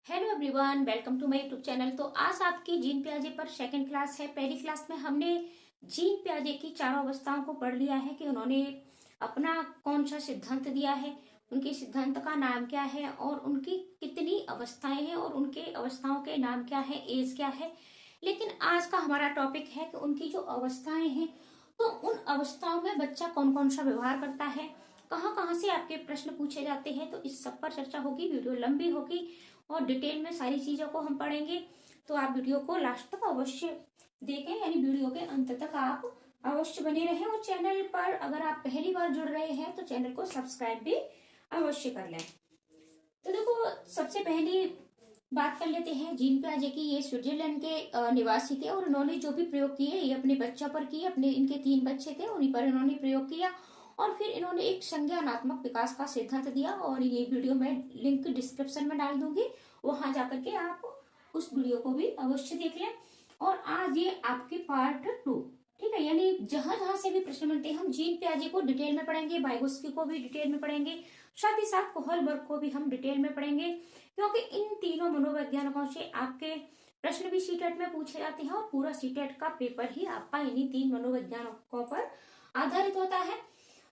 Hello everyone, welcome to my YouTube channel. तो आज आपकी जीन पियाजे पर सेकंड क्लास है। पहली क्लास में हमने जीन पियाजे की चारों अवस्थाओं को पढ़ लिया है कि उन्होंने अपना कौन सा सिद्धांत दिया है, उनके सिद्धांत का नाम क्या है और उनकी कितनी अवस्थाएं हैं और उनके अवस्थाओं के नाम क्या है, एज क्या है। लेकिन आज का हमारा टॉपिक है कि उनकी जो अवस्थाएं हैं, तो उन अवस्थाओं में बच्चा कौन कौन सा व्यवहार करता है, कहाँ कहाँ से आपके प्रश्न पूछे जाते हैं। तो इस सब पर चर्चा होगी। वीडियो लंबी होगी और डिटेल में सारी चीजों को हम पढ़ेंगे। तो आप वीडियो को लास्ट तक अवश्य देखें, यानी वीडियो के अंत तक आप अवश्य बने रहें। और चैनल पर अगर आप पहली बार जुड़ रहे हैं तो चैनल को सब्सक्राइब भी अवश्य कर लें। तो देखो, सबसे पहली बात कर लेते हैं जीन पियाजे की। ये स्विट्जरलैंड के निवासी थे और उन्होंने जो भी प्रयोग किए ये अपने बच्चों पर किए। अपने इनके 3 बच्चे थे, उन्हीं पर इन्होंने प्रयोग किया और फिर इन्होंने एक संज्ञानात्मक विकास का सिद्धांत दिया। और ये वीडियो मैं लिंक डिस्क्रिप्शन में डाल दूंगी, वहां जाकर के आप उस वीडियो को भी अवश्य देख लें। और आज ये आपके पार्ट 2, ठीक है, यानी जहां जहां से भी प्रश्न बनते हैं हम जीन पियाजे को डिटेल में पढ़ेंगे, वाइगोत्स्की को भी डिटेल में पढ़ेंगे, साथ ही साथ कोहलबर्ग को भी हम डिटेल में पढ़ेंगे, क्योंकि इन तीनों मनोवैज्ञानिकों से आपके प्रश्न भी सीटेट में पूछे जाते हैं और पूरा सीटेट का पेपर ही आपका इन्हीं 3 मनोवैज्ञानिकों पर आधारित होता है।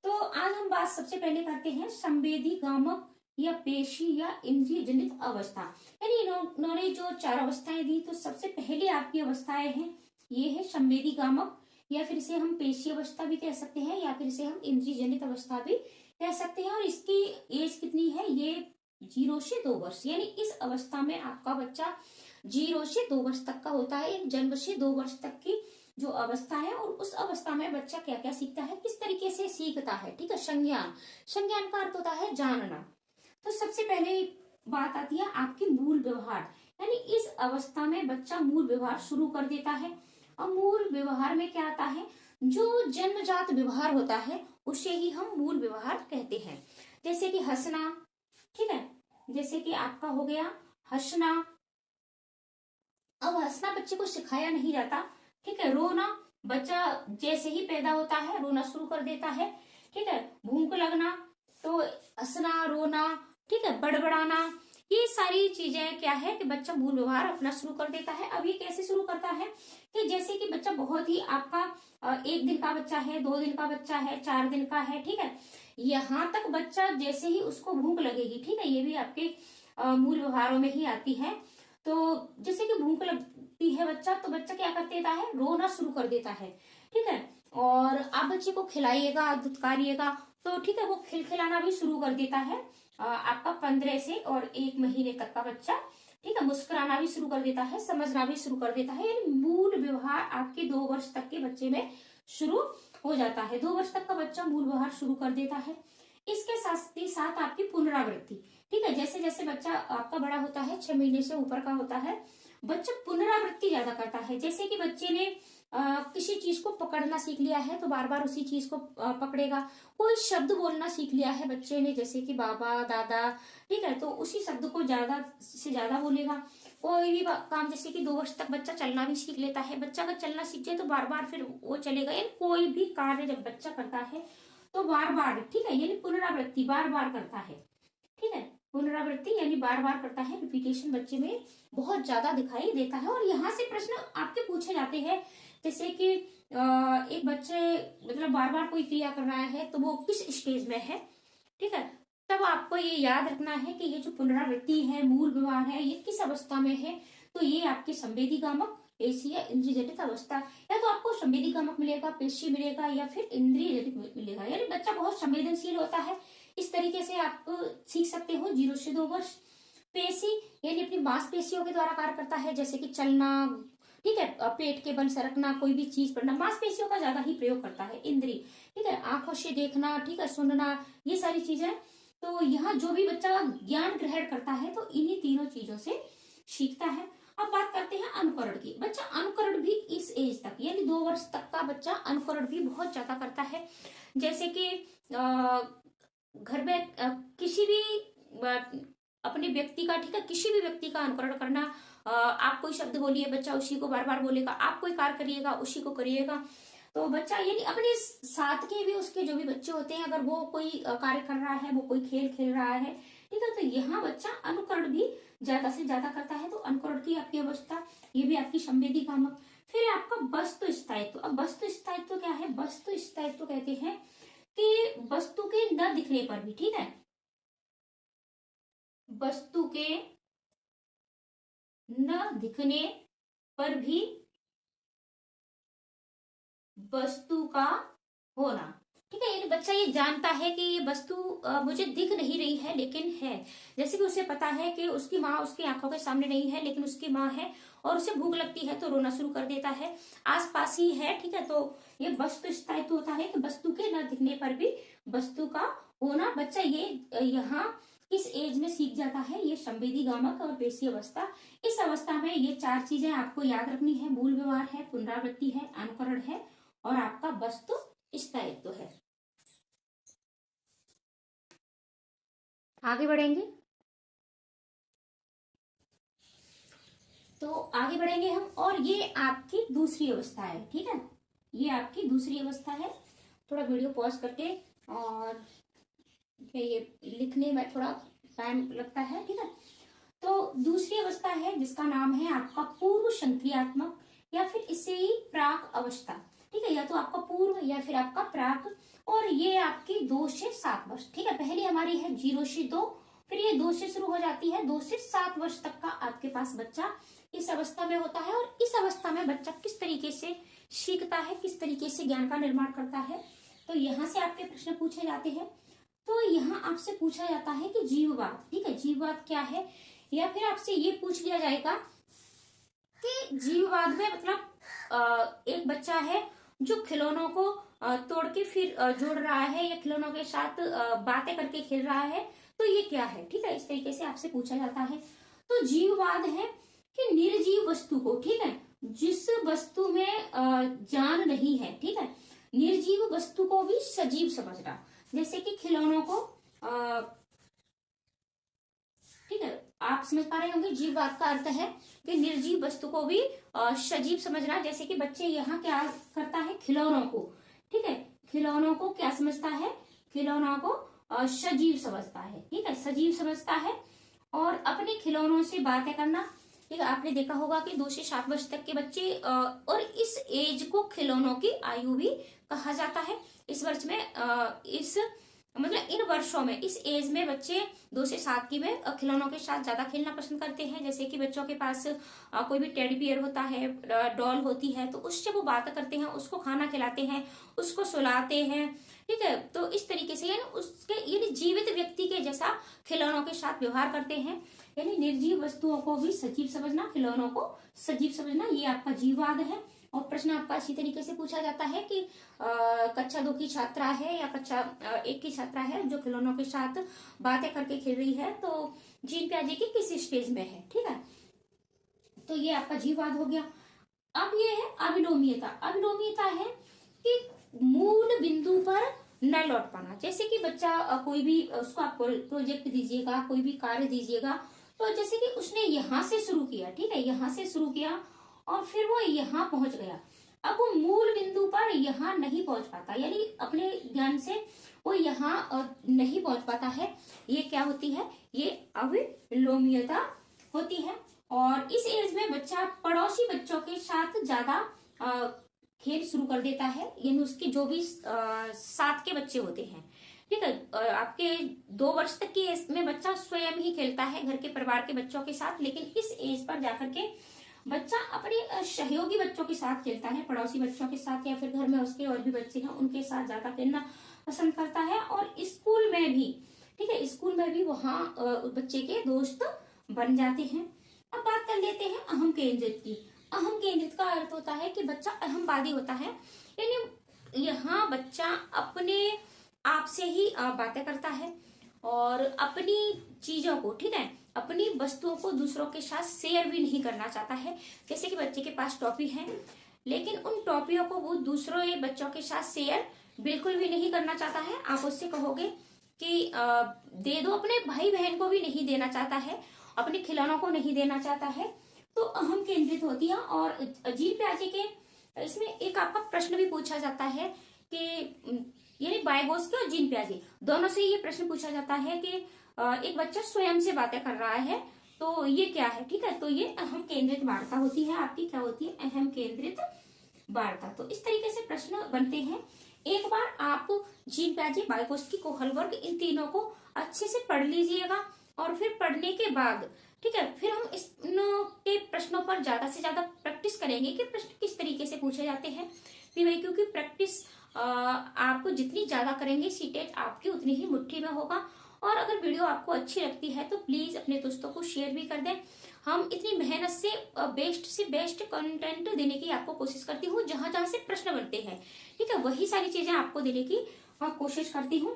तो आज हम बात सबसे पहले करते हैं संवेदी गामक या पेशी या इंद्रिय जनित अवस्था। यानी इन्होंने जो 4 अवस्थाएं दी, तो सबसे पहले आपकी अवस्थाएं हैं ये है संवेदी गामक, या फिर इसे हम पेशी अवस्था भी कह सकते हैं, या फिर इसे हम इंद्रिय जनित अवस्था भी कह सकते हैं। और इसकी एज कितनी है? ये 0 से 2 वर्ष, यानी इस अवस्था में आपका बच्चा 0 से 2 वर्ष तक का होता है। एक जन्म से 2 वर्ष तक की जो अवस्था है, और उस अवस्था में बच्चा क्या क्या सीखता है, किस तरीके से सीखता है, ठीक है। संज्ञान, संज्ञान का अर्थ होता है जानना। तो सबसे पहले बात आती है आपकी मूल व्यवहार, यानी इस अवस्था में बच्चा मूल व्यवहार शुरू कर देता है। और मूल व्यवहार में क्या आता है? जो जन्मजात व्यवहार होता है उसे ही हम मूल व्यवहार कहते हैं। जैसे कि हंसना, ठीक है, जैसे कि आपका हो गया हंसना। अब हंसना बच्चे को सिखाया नहीं जाता, ठीक है। रोना, बच्चा जैसे ही पैदा होता है रोना शुरू कर देता है, ठीक है। भूख लगना, तो हंसना, रोना, ठीक है, बड़बड़ाना, ये सारी चीजें क्या है कि बच्चा मूल व्यवहार अपना शुरू कर देता है। अब ये कैसे शुरू करता है कि जैसे कि बच्चा बहुत ही आपका 1 दिन का बच्चा है, 2 दिन का बच्चा है, 4 दिन का है, ठीक है। यहाँ तक बच्चा जैसे ही उसको भूख लगेगी, ठीक है, ये भी आपके मूल व्यवहारों में ही आती है। तो जैसे कि भूख लगती है बच्चा, तो बच्चा क्या कर देता है? रोना शुरू कर देता है, ठीक है। और आप बच्चे को खिलाइएगा, दुत्कारिएगा, तो ठीक है, वो खिलखिलाना भी शुरू कर देता है। आपका 15 से और 1 महीने तक का बच्चा, ठीक है, मुस्कुराना भी शुरू कर देता है, समझना भी शुरू कर देता है। यानी मूल व्यवहार आपके 2 वर्ष तक के बच्चे में शुरू हो जाता है। 2 वर्ष तक का बच्चा मूल व्यवहार शुरू कर देता है। इसके साथ ही साथ आपकी पुनरावृत्ति, ठीक है, जैसे जैसे बच्चा आपका बड़ा होता है, 6 महीने से ऊपर का होता है, बच्चा पुनरावृत्ति ज्यादा करता है। जैसे कि बच्चे ने किसी चीज को पकड़ना सीख लिया है तो बार बार उसी चीज को पकड़ेगा। कोई शब्द बोलना सीख लिया है बच्चे ने, जैसे कि बाबा, दादा, ठीक है, तो उसी शब्द को ज्यादा से ज्यादा बोलेगा। कोई भी काम, जैसे कि 2 वर्ष तक बच्चा चलना भी सीख लेता है। बच्चा अगर चलना सीख जाए तो बार बार फिर वो चलेगा। यानी कोई भी कार्य जब बच्चा करता है तो बार बार, ठीक है, यानी पुनरावृत्ति बार बार करता है, ठीक है। पुनरावृत्ति यानी बार बार करता है, रिपीटेशन बच्चे में बहुत ज्यादा दिखाई देता है। और यहाँ से प्रश्न आपके पूछे जाते हैं, जैसे कि एक बच्चे मतलब बार बार कोई क्रिया कर रहा है तो वो किस स्टेज में है, ठीक है। तब आपको ये याद रखना है कि ये जो पुनरावृत्ति है, मूल व्यवहार है, ये किस अवस्था में है। तो ये आपके संवेदी गामक, पेशी या इंद्रिय जनित अवस्था, या तो आपको संवेदी गामक मिलेगा, पेशी मिलेगा, या फिर इंद्रिय जनित मिलेगा। यानी बच्चा बहुत संवेदनशील होता है। इस तरीके से आप सीख सकते हो 0 से 2 वर्ष। पेशी यानी अपनी मांसपेशियों के द्वारा कार्य करता है, जैसे कि चलना, ठीक है, पेट के बल सरकना, कोई भी चीज पढ़ना, मांसपेशियों का ज्यादा ही प्रयोग करता है। इंद्रिय, ठीक है, आंखों से देखना, ठीक है, सुनना, ये सारी चीजें। तो यहाँ जो भी बच्चा ज्ञान ग्रहण करता है तो इन्हीं तीनों चीजों से सीखता है। अब बात करते हैं अनुकरण की। बच्चा अनुकरण भी इस एज तक, यानी 2 वर्ष तक का बच्चा अनुकरण भी बहुत ज्यादा करता है। जैसे कि घर में किसी भी अपने व्यक्ति का, ठीक है, किसी भी व्यक्ति का अनुकरण करना। आप कोई शब्द बोलिए, बच्चा उसी को बार बार बोलेगा। आप कोई कार्य करिएगा, उसी को करिएगा। तो बच्चा यानी अपने साथ के भी उसके जो भी बच्चे होते हैं, अगर वो कोई कार्य कर रहा है, वो कोई खेल खेल रहा है, ठीक है, तो यहाँ बच्चा अनुकरण भी ज्यादा से ज्यादा करता है तो अनुकरण की आपकी अवस्था, ये भी आपकी संवेदी कामक। फिर आपका वस्तु स्थायित्व। अब वस्तु स्थायित्व क्या है? वस्तु स्थायित्व कहते हैं कि वस्तु के न दिखने पर भी, ठीक है, वस्तु के न दिखने पर भी वस्तु का होना, ठीक है। यानी बच्चा ये जानता है कि ये वस्तु मुझे दिख नहीं रही है लेकिन है। जैसे कि उसे पता है कि उसकी माँ उसकी आंखों के सामने नहीं है लेकिन उसकी माँ है, और उसे भूख लगती है तो रोना शुरू कर देता है, आसपास ही है, ठीक है। तो ये वस्तु स्थायित्व होता है कि वस्तु के न दिखने पर भी वस्तु का होना। बच्चा ये यहाँ किस एज में सीख जाता है? ये संवेदी गामक और पेशी अवस्था। इस अवस्था में ये 4 चीजें आपको याद रखनी है। मूल व्यवहार है, पुनरावृत्ति है, अनुकरण है और आपका वस्तु स्थायित्व है। आगे बढ़ेंगे तो आगे बढ़ेंगे हम, और ये आपकी दूसरी अवस्था है, ठीक है। ये आपकी दूसरी अवस्था है। थोड़ा वीडियो पॉज करके, और ये लिखने में थोड़ा टाइम लगता है, ठीक है। तो दूसरी अवस्था है जिसका नाम है आपका पूर्व संक्रियात्मक, या फिर इसे ही प्राक अवस्था, ठीक है। या तो आपका पूर्व या फिर आपका प्राक, और ये आपकी 2 से 7 वर्ष, ठीक है। पहली हमारी है 0 से 2, फिर ये 2 से शुरू हो जाती है, 2 से 7 वर्ष तक का आपके पास बच्चा इस अवस्था में होता है। और इस अवस्था में बच्चा किस तरीके से सीखता है, किस तरीके से ज्ञान का निर्माण करता है, तो यहाँ से आपके प्रश्न पूछे जाते हैं। तो यहाँ आपसे पूछा जाता है कि जीववाद, ठीक है, जीववाद क्या है, या फिर आपसे ये पूछ लिया जाएगा कि जीववाद में मतलब एक बच्चा है जो खिलौनों को तोड़ के फिर जोड़ रहा है, या खिलौनों के साथ बातें करके खेल रहा है, तो ये क्या है, ठीक है। इस तरीके से आपसे पूछा जाता है। तो जीववाद है कि निर्जीव वस्तु को, ठीक है, जिस वस्तु में जान नहीं है, ठीक है, निर्जीव वस्तु को भी सजीव समझना। जैसे कि खिलौनों को, ठीक है, आप समझ पा रहे होंगे। जीववाद का अर्थ है कि निर्जीव वस्तु को भी सजीव समझना। जैसे कि बच्चे यहाँ क्या करता है, खिलौनों को, ठीक है, खिलौनों को क्या समझता है, खिलौनों को सजीव समझता है, ठीक है, सजीव समझता है। और अपने खिलौनों से बातें करना, ठीक है। आपने देखा होगा कि 2 से 7 वर्ष तक के बच्चे, और इस एज को खिलौनों की आयु भी कहा जाता है। इस वर्ष में इस मतलब इन वर्षों में, इस एज में बच्चे 2 से 7 की में खिलौनों के साथ ज्यादा खेलना पसंद करते हैं। जैसे कि बच्चों के पास कोई भी टेडी बियर होता है, डॉल होती है, तो उससे वो बात करते हैं, उसको खाना खिलाते हैं, उसको सुलाते हैं, ठीक है। तो इस तरीके से यानी उसके यानी जीवित व्यक्ति के जैसा खिलौनों के साथ व्यवहार करते हैं। यानी निर्जीव वस्तुओं को भी सजीव समझना, खिलौनों को सजीव समझना, ये आपका जीववाद है। और प्रश्न आपका इसी तरीके से पूछा जाता है कि कक्षा 2 की छात्रा है या कक्षा 1 की छात्रा है जो खिलौनों के साथ बातें करके खेल रही है, तो जीन प्याजे की किस स्टेज में है, ठीक है। तो ये आपका जीववाद हो गया। अब ये है अविलोमीयता। अविलोमीयता है कि मूल बिंदु पर न लौट पाना। जैसे कि बच्चा कोई भी उसको आप प्रोजेक्ट दीजिएगा, कोई भी कार्य दीजिएगा, तो जैसे कि उसने यहाँ से शुरू किया, ठीक है, यहाँ से शुरू किया और फिर वो यहाँ पहुंच गया, अब वो मूल बिंदु पर यहाँ नहीं पहुंच पाता, यानी अपने ज्ञान से वो यहाँ नहीं पहुंच पाता है। ये क्या होती है, ये अविलोमीयता होती है। और इस एज में बच्चा पड़ोसी बच्चों के साथ ज्यादा खेल शुरू कर देता है, यानी उसके जो भी साथ के बच्चे होते हैं, ठीक है। आपके 2 वर्ष तक की एज में बच्चा स्वयं ही खेलता है घर के परिवार के बच्चों के साथ, लेकिन इस एज पर जाकर के बच्चा अपने सहयोगी बच्चों के साथ खेलता है, पड़ोसी बच्चों के साथ, या फिर घर में उसके और भी बच्चे हैं उनके साथ ज्यादा खेलना पसंद करता है। और स्कूल में भी, ठीक है, स्कूल में भी वहाँ बच्चे के दोस्त बन जाते हैं। अब बात कर लेते हैं अहम केंद्रित की। अहम केंद्रित का अर्थ होता है कि बच्चा अहमवादी होता है, यानी यहाँ बच्चा अपने आप से ही बातें करता है और अपनी चीजों को, ठीक है, अपनी वस्तुओं को दूसरों के साथ शेयर भी नहीं करना चाहता है। जैसे कि बच्चे के पास टॉफी है, लेकिन उन टॉफियों को वो दूसरों बच्चों के साथ शेयर बिल्कुल भी नहीं करना चाहता है। आप उससे कहोगे कि दे दो, अपने भाई बहन को भी नहीं देना चाहता है, अपने खिलौनों को नहीं देना चाहता है, तो अहम केंद्रित होती है। और जीन प्याजे के इसमें एक आपका प्रश्न भी पूछा जाता है कि यानी वाइगोत्स्की और जीन प्याजे दोनों से ये प्रश्न पूछा जाता है कि एक बच्चा स्वयं से बातें कर रहा है, तो ये क्या है, ठीक है। तो ये अहम केंद्रित वार्ता होती है आपकी, क्या होती है, अहम केंद्रित वार्ता। तो इस तरीके से प्रश्न बनते हैं। एक बार आप जीन पियाजे, वाइगोत्स्की, कोहलबर्ग, इन तीनों को अच्छे से पढ़ लीजिएगा और फिर पढ़ने के बाद, ठीक है, फिर हम इस के प्रश्नों पर ज्यादा से ज्यादा प्रैक्टिस करेंगे कि प्रश्न किस तरीके से पूछे जाते हैं। क्योंकि प्रैक्टिस आप जितनी ज्यादा करेंगे, सीटेट आपकी उतनी ही मुट्ठी में होगा। और अगर वीडियो आपको अच्छी लगती है तो प्लीज अपने दोस्तों को शेयर भी कर दें। हम इतनी मेहनत से बेस्ट कंटेंट देने की आपको कोशिश करती हूँ, जहां जहां से प्रश्न बनते हैं, ठीक है, वही सारी चीजें आपको देने की कोशिश करती हूँ।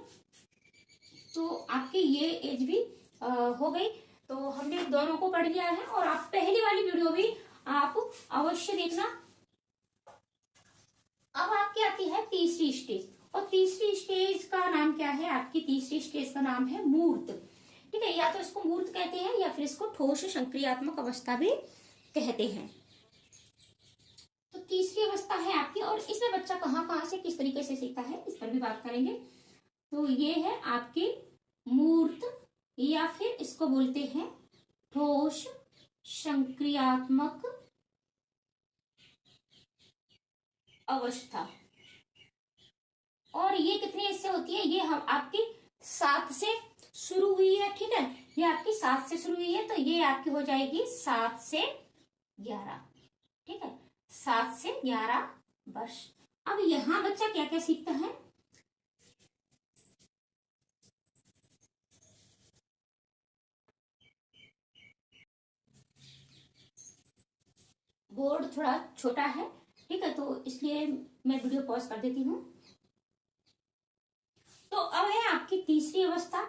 तो आपकी ये एज भी हो गई, तो हमने दोनों को पढ़ लिया है। और आप पहली वाली वीडियो भी आप अवश्य देखना। अब आपकी आती है तीसरी स्टेज, और तीसरी स्टेज का नाम क्या है, आपकी तीसरी स्टेज का नाम है मूर्त, ठीक है। या तो इसको मूर्त कहते हैं या फिर इसको ठोस संक्रियात्मक अवस्था भी कहते हैं। तो तीसरी अवस्था है आपकी, और इसमें बच्चा कहाँ कहाँ से किस तरीके से सीखता है, इस पर भी बात करेंगे। तो ये है आपकी मूर्त, या फिर इसको बोलते हैं ठोस संक्रियात्मक अवस्था। और ये कितनी इससे होती है, ये हम आपकी 7 से शुरू हुई है, ठीक है, ये आपकी 7 से शुरू हुई है, तो ये आपकी हो जाएगी 7 से 11, ठीक है, 7 से 11 वर्ष। अब यहां बच्चा क्या क्या सीखता है, बोर्ड थोड़ा छोटा है, ठीक है, तो इसलिए मैं वीडियो पॉज कर देती हूँ। तो अब है आपकी तीसरी अवस्था।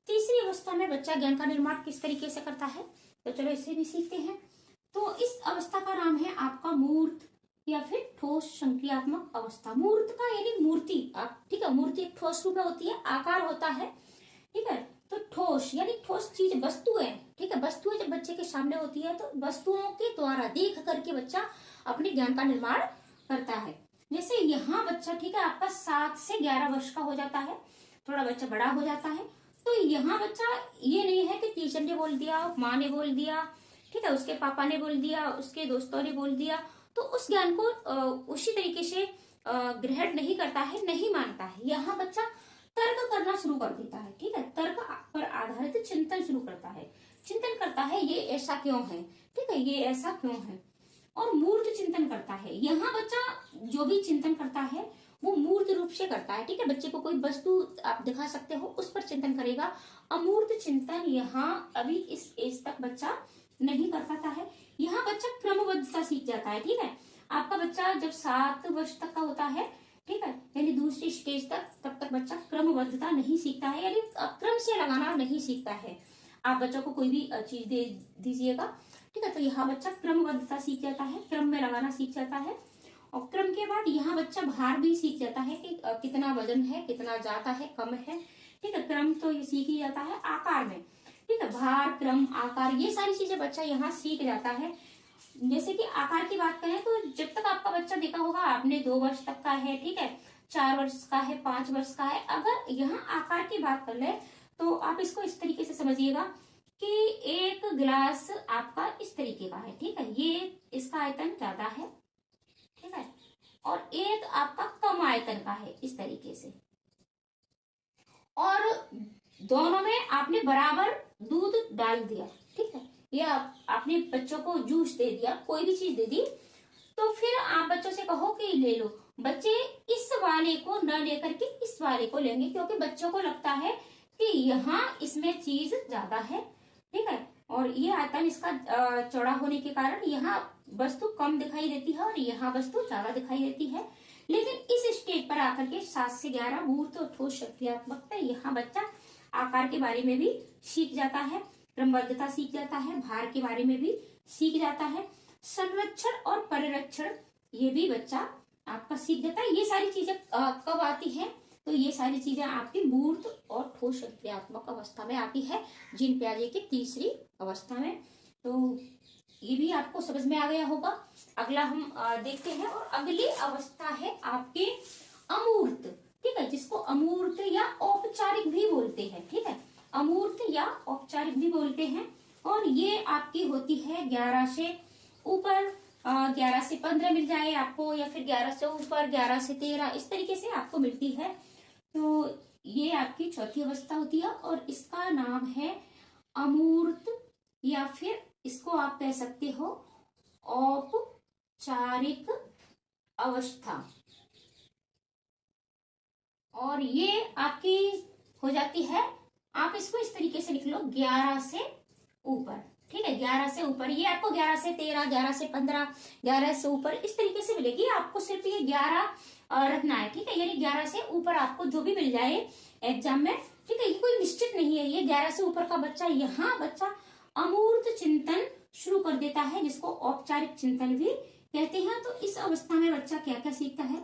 तीसरी अवस्था में बच्चा ज्ञान का निर्माण किस तरीके से करता है, तो चलो इसे भी सीखते हैं। तो इस अवस्था का नाम है आपका मूर्त, या फिर ठोस संक्रियात्मक अवस्था। मूर्त का यानी मूर्ति, आप, ठीक है, मूर्ति एक ठोस रूप में होती है, आकार होता है, ठीक है। तो ठोस यानी ठोस चीज, वस्तुएं, ठीक है, वस्तुएं जब बच्चे के सामने होती है तो वस्तुओं के द्वारा देख करके बच्चा अपने ज्ञान का निर्माण करता है। जैसे यहाँ बच्चा, ठीक है, आपका 7 से 11 वर्ष का हो जाता है, थोड़ा बच्चा बड़ा हो जाता है। तो यहाँ बच्चा ये नहीं है कि टीचर ने बोल दिया, माँ ने बोल दिया, ठीक है, उसके पापा ने बोल दिया, उसके दोस्तों ने बोल दिया, तो उस ज्ञान को उसी तरीके से ग्रहण नहीं करता है, नहीं मानता है। यहाँ बच्चा तर्क करना शुरू कर देता है, ठीक है, तर्क पर आधारित चिंतन शुरू करता है, चिंतन करता है ये ऐसा क्यों है, ठीक है, ये ऐसा क्यों है, और मूर्त चिंतन करता है। यहाँ बच्चा जो भी चिंतन करता है वो मूर्त रूप से करता है, ठीक है। बच्चे को कोई वस्तु आप दिखा सकते हो, उस पर चिंतन करेगा। अमूर्त चिंतन यहाँ अभी इस एज तक बच्चा नहीं कर पाता है। यहाँ बच्चा क्रमबद्धता सीख जाता है, ठीक है। आपका बच्चा जब 7 वर्ष तक का होता है, ठीक है, यानी दूसरी स्टेज तक, तब तक बच्चा क्रमबद्धता नहीं सीखता है, यानी क्रम से लगाना नहीं सीखता है। आप बच्चों को कोई भी चीज दे दीजिएगा, ठीक है, तो यहाँ बच्चा क्रमबद्धता सीख जाता है, क्रम में लगाना सीख जाता है। और क्रम के बाद यहाँ बच्चा भार भी सीख जाता है कि कितना वजन है, कितना ज्यादा है, कम है, ठीक है। क्रम तो ये सीख ही जाता है। आकार में, ठीक है, भार, क्रम, आकार, ये सारी चीजें बच्चा यहाँ सीख जाता है। जैसे कि आकार की बात करें तो जब तक आपका बच्चा देखा होगा आपने 2 वर्ष तक का है, ठीक है, 4 वर्ष का है, 5 वर्ष का है। अगर यहाँ आकार की बात कर ले तो आप इसको इस तरीके से समझिएगा कि एक गिलास आपका इस तरीके का है, ठीक है, ये इसका आयतन ज्यादा है, ठीक है, और एक आपका कम आयतन का है इस तरीके से, और दोनों में आपने बराबर दूध डाल दिया, ठीक है, या आपने बच्चों को जूस दे दिया, कोई भी चीज दे दी, तो फिर आप बच्चों से कहो कि ले लो। बच्चे इस वाले को न लेकर के इस वाले को लेंगे, क्योंकि बच्चों को लगता है कि यहाँ इसमें चीज ज्यादा है, ठीक है, और ये आयतन इसका चौड़ा होने के कारण यहाँ वस्तु कम दिखाई देती है और यहाँ वस्तु ज्यादा दिखाई देती है। लेकिन इस स्टेज पर आकर के 7 से 11 मूर्त और ठोस संक्रियात्मकता, यहाँ बच्चा आकार के बारे में भी सीख जाता है, क्रमबद्धता सीख जाता है, भार के बारे में भी सीख जाता है, संरक्षण और परिरक्षण ये भी बच्चा आपका सीख जाता है। ये सारी चीजें कब आती हैं, तो ये सारी चीजें आपकी मूर्त और ठोस संक्रियात्मक अवस्था में आती है, जीन पियाजे की तीसरी अवस्था में। तो ये भी आपको समझ में आ गया होगा। अगला हम देखते हैं, और अगली अवस्था है आपके अमूर्त, ठीक है, जिसको अमूर्त या औपचारिक भी बोलते हैं, ठीक है, अमूर्त या औपचारिक भी बोलते हैं। और ये आपकी होती है 11 से ऊपर, 11 से 15 मिल जाए आपको, या फिर 11 से ऊपर 11 से 13, इस तरीके से आपको मिलती है। तो ये आपकी चौथी अवस्था होती है और इसका नाम है अमूर्त, या फिर इसको आप कह सकते हो औपचारिक अवस्था। और ये आपकी हो जाती है, आप इसको इस तरीके से लिख लो, 11 से ऊपर। ठीक है, 11 से ऊपर, ये आपको 11 से 13, 11 से 15, 11 से ऊपर इस तरीके से मिलेगी। आपको सिर्फ ये 11 रखना है। ठीक है, यानी 11 से ऊपर आपको जो भी मिल जाए एग्जाम में, ठीक है, ये कोई निश्चित नहीं है। ये 11 से ऊपर का बच्चा, यहाँ बच्चा अमूर्त चिंतन शुरू कर देता है, जिसको औपचारिक चिंतन भी कहते हैं। तो इस अवस्था में बच्चा क्या क्या सीखता है,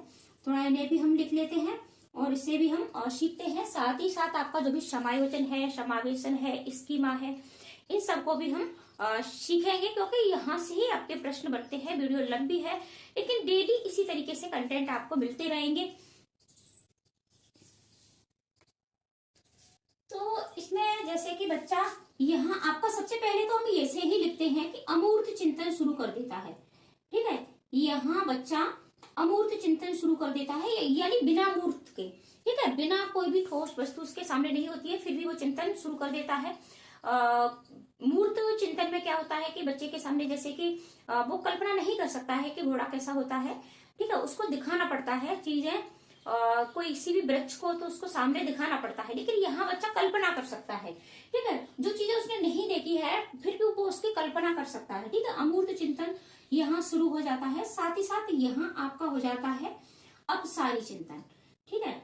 थोड़ा इन्हें भी हम लिख लेते हैं और इसे भी हम सीखते हैं। साथ ही साथ आपका जो भी समायोजन है, समावेशन है, स्कीमा है, इन सबको भी हम सीखेंगे, क्योंकि यहाँ से ही आपके प्रश्न बनते हैं। वीडियो लंबी है, लेकिन डेली इसी तरीके से कंटेंट आपको मिलते रहेंगे। तो इसमें जैसे कि बच्चा यहाँ आपका सबसे पहले तो हम ऐसे ही लिखते हैं कि अमूर्त चिंतन शुरू कर देता है। ठीक है, यहाँ बच्चा अमूर्त चिंतन शुरू कर देता है, यानी बिना मूर्त के। ठीक है, बिना कोई भी ठोस वस्तु उसके सामने नहीं होती है, फिर भी वो चिंतन शुरू कर देता है। मूर्त चिंतन में क्या होता है कि बच्चे के सामने जैसे कि वो कल्पना नहीं कर सकता है कि घोड़ा कैसा होता है। ठीक है, उसको दिखाना पड़ता है चीजें, कोई किसी भी वृक्ष को तो उसको सामने दिखाना पड़ता है, लेकिन यहाँ बच्चा कल्पना कर सकता है। ठीक है, जो चीजें उसने नहीं देखी है फिर भी वो उसकी कल्पना कर सकता है। ठीक है, अमूर्त चिंतन यहाँ शुरू हो जाता है। साथ ही साथ यहाँ आपका हो जाता है अपसारी चिंतन। ठीक है,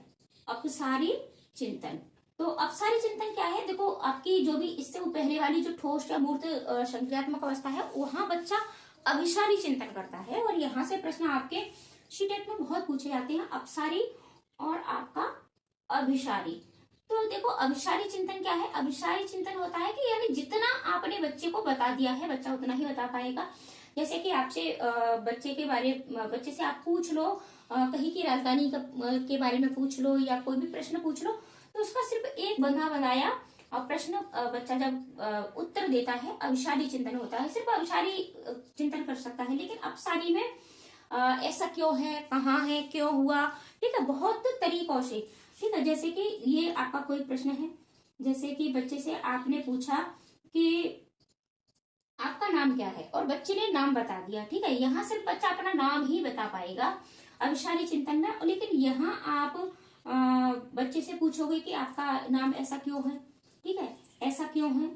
अपसारी चिंतन। तो अपसारी चिंतन क्या है, देखो आपकी जो भी इससे पहले वाली जो ठोस या मूर्त संक्रियात्मक अवस्था है, वहां बच्चा अभिसारी चिंतन करता है। और यहाँ से प्रश्न आपके शीटेट में बहुत पूछे जाते हैं, अपसारी और आपका अभिसारी। तो देखो अभिसारी चिंतन क्या है, अभिसारी चिंतन होता है कि यानी जितना आपने बच्चे को बता दिया है बच्चा उतना ही बता पाएगा। जैसे कि आपसे बच्चे से आप पूछ लो, कहीं की राजधानी के बारे में पूछ लो, या कोई भी प्रश्न पूछ लो, तो उसका सिर्फ एक बंधा बनाया और प्रश्न बच्चा जब उत्तर देता है, अभिसारी चिंतन होता है। सिर्फ अभिसारी चिंतन कर सकता है, लेकिन अपसारी में ऐसा क्यों है, कहाँ है, क्यों हुआ, ठीक है, बहुत तरीकों से। ठीक है, जैसे कि ये आपका कोई प्रश्न है, जैसे कि बच्चे से आपने पूछा कि आपका नाम क्या है, और बच्चे ने नाम बता दिया। ठीक है, यहाँ सिर्फ बच्चा अपना नाम ही बता पाएगा अभिसारी चिंतन में, लेकिन यहाँ आप बच्चे से पूछोगे कि आपका नाम ऐसा क्यों है। ठीक है, ऐसा क्यों है,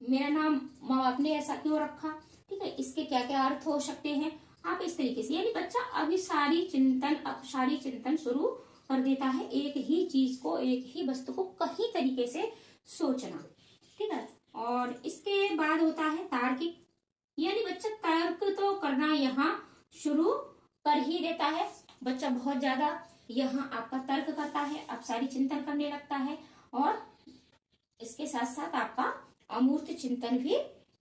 मेरा नाम माँ बाप ने ऐसा क्यों रखा। ठीक है, इसके क्या क्या अर्थ हो सकते हैं, आप इस तरीके से, यानी बच्चा अभिसारी चिंतन अपसारी चिंतन शुरू कर देता है। एक ही चीज को, एक ही वस्तु को कई तरीके से सोचना। ठीक है, और इसके बाद होता है तार्किक, यानी बच्चा तर्क तो करना यहाँ शुरू कर ही देता है। बच्चा बहुत ज्यादा यहाँ आपका तर्क करता है, अपसारी चिंतन करने लगता है, और इसके साथ साथ आपका अमूर्त चिंतन भी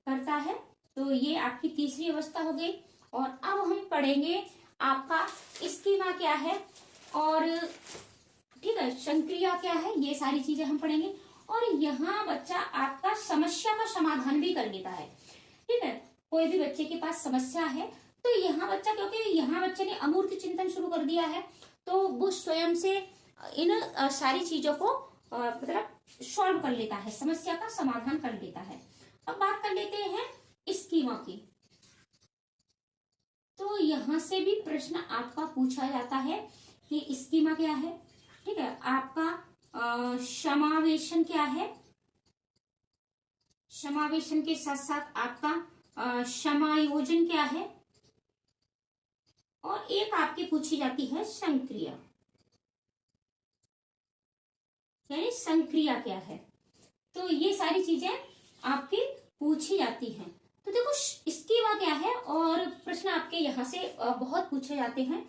करता है। तो ये आपकी तीसरी अवस्था हो गई। और अब हम पढ़ेंगे आपका स्कीमा क्या है, और ठीक है संक्रिया क्या है, ये सारी चीजें हम पढ़ेंगे। और यहाँ बच्चा आपका समस्या का समाधान भी कर लेता है। ठीक है, कोई भी बच्चे के पास समस्या है तो यहाँ बच्चा, क्योंकि यहाँ बच्चे ने अमूर्त चिंतन शुरू कर दिया है, तो वो स्वयं से इन सारी चीजों को मतलब सॉल्व कर लेता है, समस्या का समाधान कर लेता है। अब बात कर लेते हैं स्कीमा की। तो यहाँ से भी प्रश्न आपका पूछा जाता है कि स्कीमा क्या है। ठीक है, आपका समावेशन क्या है, समावेशन के साथ साथ आपका समायोजन क्या है, और एक आपकी पूछी जाती है संक्रिया, यानी संक्रिया क्या है। तो ये सारी चीजें आपकी पूछी जाती हैं। तो देखो स्कीमा क्या है, और प्रश्न आपके यहाँ से बहुत पूछे जाते हैं।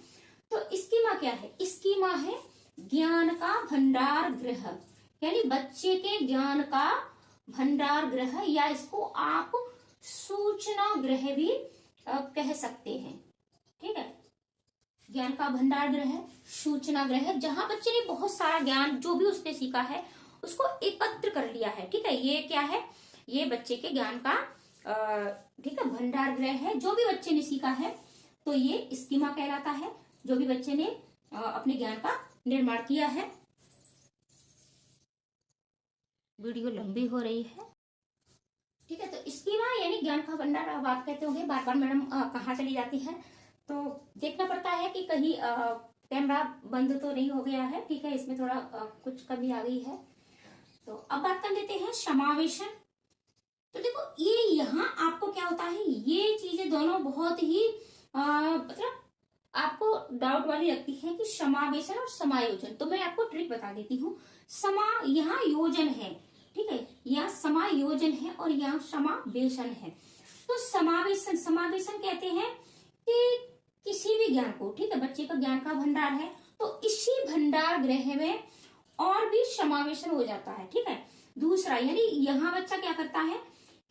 तो स्कीमा क्या है, स्कीमा है ज्ञान का भंडार गृह, यानी बच्चे के ज्ञान का भंडार गृह, या इसको आप सूचना गृह भी कह सकते हैं। ठीक है, ज्ञान का भंडार गृह, सूचना गृह, जहां बच्चे ने बहुत सारा ज्ञान जो भी उसने सीखा है उसको एकत्र कर लिया है। ठीक है, ये क्या है, ये बच्चे के ज्ञान का ठीक है भंडार गृह है। जो भी बच्चे ने सीखा है तो ये स्कीमा कहलाता है, जो भी बच्चे ने अपने ज्ञान का निर्माण किया है। वीडियो लंबी हो रही है, ठीक है। तो स्कीमा यानी ज्ञान का भंडार। अब आप कहते होंगे बार बार मैडम कहाँ चली जाती है, तो देखना पड़ता है कि कहीं कैमरा बंद तो नहीं हो गया है, ठीक है। इसमें थोड़ा कुछ कमी आ गई है। तो अब बात कर लेते हैं समावेशन। तो देखो ये यहाँ आपको क्या होता है, ये चीजें दोनों बहुत ही मतलब आपको डाउट वाली लगती है कि समावेशन और समायोजन। तो मैं आपको ट्रिक बता देती हूँ। यहाँ योजन है, ठीक है, यहाँ समायोजन है और यहाँ समावेशन है। तो समावेशन कहते हैं कि किसी भी ज्ञान को, ठीक है, बच्चे का ज्ञान का भंडार है तो इसी भंडार गृह में और भी समावेशन हो जाता है, ठीक है। दूसरा यानी यहाँ बच्चा क्या करता है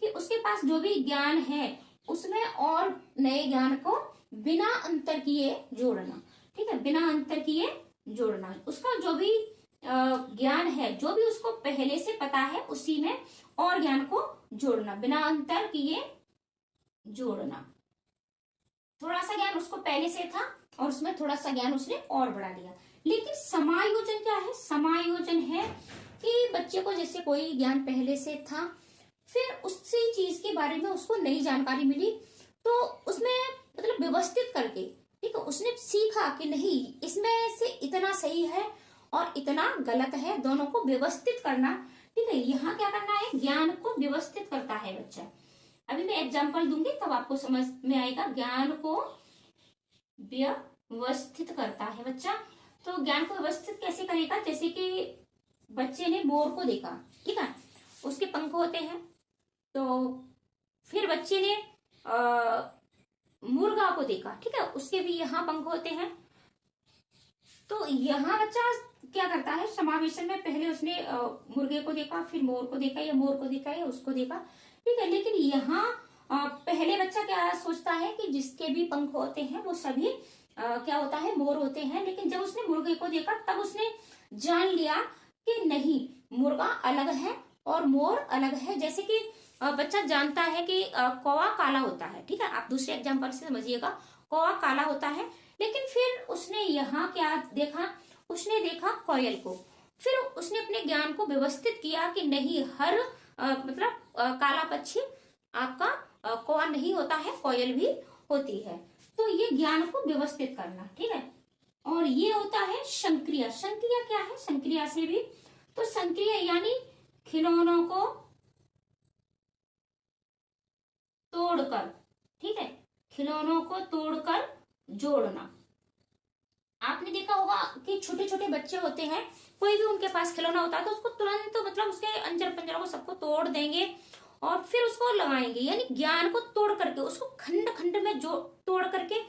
कि उसके पास जो भी ज्ञान है उसमें और नए ज्ञान को बिना अंतर किए जोड़ना, ठीक है, बिना अंतर किए जोड़ना। उसका जो भी ज्ञान है, जो भी उसको पहले से पता है उसी में और ज्ञान को जोड़ना, बिना अंतर किए जोड़ना। थोड़ा सा ज्ञान उसको पहले से था और उसमें थोड़ा सा ज्ञान उसने और बढ़ा दिया। लेकिन समायोजन क्या है? समायोजन है कि बच्चे को जैसे कोई ज्ञान पहले से था, फिर उसी चीज के बारे में उसको नई जानकारी मिली, तो उसमें मतलब व्यवस्थित करके, ठीक है, उसने सीखा कि नहीं इसमें से इतना सही है और इतना गलत है, दोनों को व्यवस्थित करना, ठीक है। यहाँ क्या करना है, ज्ञान को व्यवस्थित करता है बच्चा। अभी मैं एग्जांपल दूंगी तब आपको समझ में आएगा। ज्ञान को व्यवस्थित करता है बच्चा। तो ज्ञान को व्यवस्थित कैसे करेगा? जैसे कि बच्चे ने मोर को देखा, ठीक है, उसके पंख होते हैं, तो फिर बच्चे ने मुर्गा को देखा, ठीक है, उसके भी यहाँ पंख होते हैं। तो यहाँ बच्चा क्या करता है, समावेशन में पहले उसने मुर्गे को देखा, फिर मोर को देखा, या मोर को देखा या उसको देखा, ठीक है। लेकिन यहाँ पहले बच्चा क्या सोचता है कि जिसके भी पंख होते हैं वो सभी क्या होता है, मोर होते हैं। लेकिन जब उसने मुर्गे को देखा तब उसने जान लिया कि नहीं, मुर्गा अलग है और मोर अलग है। जैसे कि बच्चा जानता है कि कौवा काला होता है, ठीक है, आप दूसरे एग्जाम्पल से समझिएगा, कौवा काला होता है। लेकिन फिर उसने यहाँ क्या देखा, उसने देखा कोयल को। फिर उसने अपने ज्ञान को व्यवस्थित किया कि नहीं, हर मतलब काला पक्षी आपका कौवा नहीं होता है, कोयल भी होती है। तो ये ज्ञान को व्यवस्थित करना, ठीक है। और ये होता है संक्रिया। संक्रिया क्या है? संक्रिया से भी, तो संक्रिया यानी खिलौनों को तोड़कर, ठीक है, खिलौनों को तोड़कर जोड़ना। आपने देखा होगा कि छोटे छोटे बच्चे होते हैं, कोई भी उनके पास खिलौना होता है तो उसको तुरंत मतलब उसके अंजर पंजरों को सबको तोड़ देंगे और फिर उसको लगाएंगे। यानी ज्ञान को तोड़ करके, उसको खंड खंड में जो तोड़ करके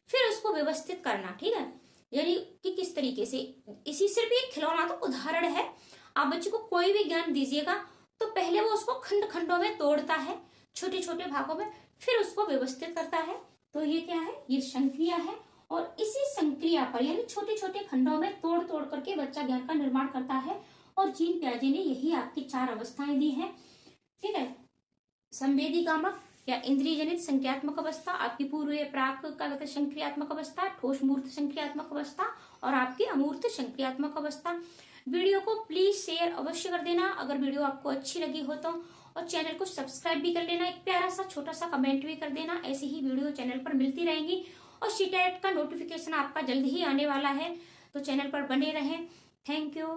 फिर उसको व्यवस्थित करना, ठीक है। यानी कि किस तरीके से, इसी सिर्फ एक खिलौना तो उदाहरण है। आप बच्चे को कोई भी ज्ञान दीजिएगा तो पहले वो उसको खंड खंडों में तोड़ता है, छोटे छोटे भागों में, फिर उसको व्यवस्थित करता है। तो ये क्या है? ये संक्रिया है। और इसी संक्रिया पर यानी छोटे छोटे खंडों में तोड़ तोड़ करके बच्चा ज्ञान का निर्माण करता है। और जीन पियाजे ने यही आपकी 4 अवस्थाएं दी हैं, ठीक है। संवेदी कामक या इंद्रिय जनित संक्रियात्मक अवस्था, आपकी पूर्व प्राक का संक्रियात्मक अवस्था, ठोस मूर्त संक्रियात्मक अवस्था और आपकी अमूर्त संक्रियात्मक अवस्था। वीडियो को प्लीज शेयर अवश्य कर देना अगर वीडियो आपको अच्छी लगी हो तो, और चैनल को सब्सक्राइब भी कर लेना, एक प्यारा सा छोटा सा कमेंट भी कर देना। ऐसी ही वीडियो चैनल पर मिलती रहेंगी और सीटेट का नोटिफिकेशन आपका जल्द ही आने वाला है, तो चैनल पर बने रहें। Thank you.